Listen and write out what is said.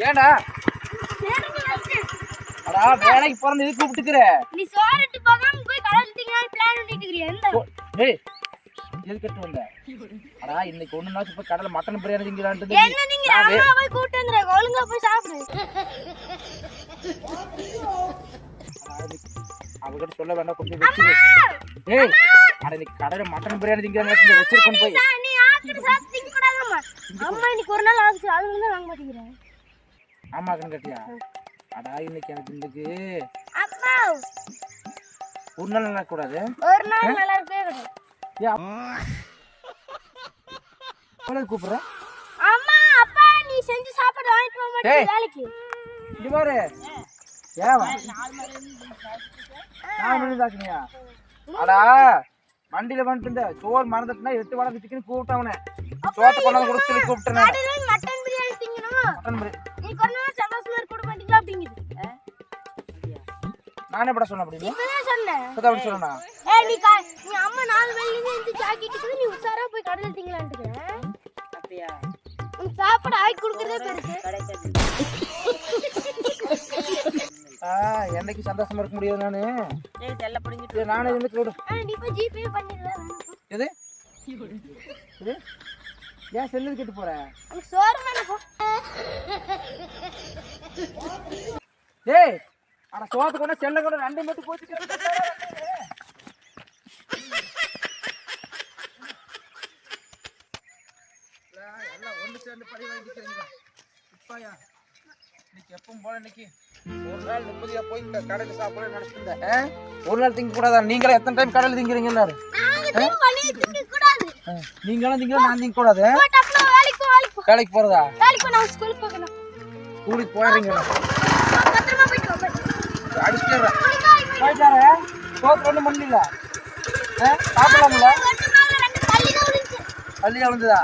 ஏண்டா அடா வேலைக்கு போறது எதுக்கு கூப்பிட்டுக்கற நீ சோறட்டு போகாம போய் கடல்ல திங்கலாம் பிளான் பண்ணிட்டு இருக்கீங்க எந்த டேய் எதுக்கு கட்டு வந்த அடா இன்னைக்கு ஒண்ணு நாள் போய் கடல்ல மட்டன் பிரியாணி திங்கலாம்னு என்ன நீங்க அம்மா போய் கூட்டி வந்தற ஒழுங்கா போய் சாப்பிடு அவகிட்ட சொல்ல வேண்டாம் கொஞ்சம் வெச்சு ஏய் அட இன்னைக்கு கடல்ல மட்டன் பிரியாணி திங்கலாம்னு வெச்சிருக்கோம் போய் நீ ஆக்கிட்டு சாப்பிட்டு திங்க கூடாதம்மா அம்மா இன்னைக்கு ஒரு நாள் ஆச்சு அது வந்து வாங்க மாட்டீங்கற ஆமா கண்கட்டியா அடா இன்னைக்கு எனக்கு இன்னைக்கு அப்பா ஒரு நாள் நல்லா கூடாது ஒரு நாள் நல்லா இருக்கவே கூடாது ஏன் கூப்பிடுற அம்மா அப்பா நீ செஞ்சு சாப்பாடு வாங்கிட்டு வர மாட்டீங்க வேலைக்கு இங்க பாரு ஏவா 4 மணி தாக்குனியா அடா வண்டியில வந்துட்டு சோறு மறந்துட்டுனா 8 வாரம் வித்துக்கின்னு கூப்பிட்டவனே சோத்தை கொண்டாந்து கொடுத்து சொல்லி கூப்பிட்டேன் கடல்ல மட்டன் பிரியாணி திங்கணும் மட்டன் பிரியாணி நீ கொஞ்ச நேரம் சந்தோஷமா இருக்க கூட மாட்டீங்க அப்படிங்குது நானே பட சொன்னேன் அப்படி இப்பதான் சொன்னேன் அப்படி சொன்னா ஏய் நீ அம்மா 4 வெள்ளிங்க இந்த ஜாக்கெட்டுக்கு நீ உசாரா போய் கடல்ல திங்கலாம்னு அப்படியே உன் சாப்பாடு ஆக்கி கொடுக்கறதே பெருசு என்னைக்கு சந்தோஷமா இருக்க முடியாது நானு ஏய் செல்ல புடிங்கிட்டு நானே வந்து கூடு நீ போய் ஜிபே பண்ணிடுற எது எது ஏன் செல்லுக்கு கேட்டு போற எனக்கு சோறு வேணும் போ டேய் அட சோத்து கொண்டு செல்ல கொண்டு ரெண்டு மட்டும் போச்சு எல்லாம் ஒண்ணு சேர்ந்து பழி வாங்கிக்கிறீங்க இப்பாயா இன்னைக்கு எப்பவும் போல இன்னைக்கு ஒரு நாள் நிம்மதியா போய் இந்த கடையில சாப்பிட நினைச்சிருந்தேன் ஒரு நாள் திங்க கூடாதா நீங்களே எத்தனை டைம் கடையில திங்கிறீங்க எல்லாரும் நீங்களும் திங்க நான் திங்க கூடாது வேலைக்கு போறதா ஸ்கூலுக்கு போயிடுறீங்க அடிச்சுடுறேன் போயிட்டாரு சோத்து ஒண்ணும் பண்ணல சாப்பிடலாம்ல பள்ளியா விழுந்ததா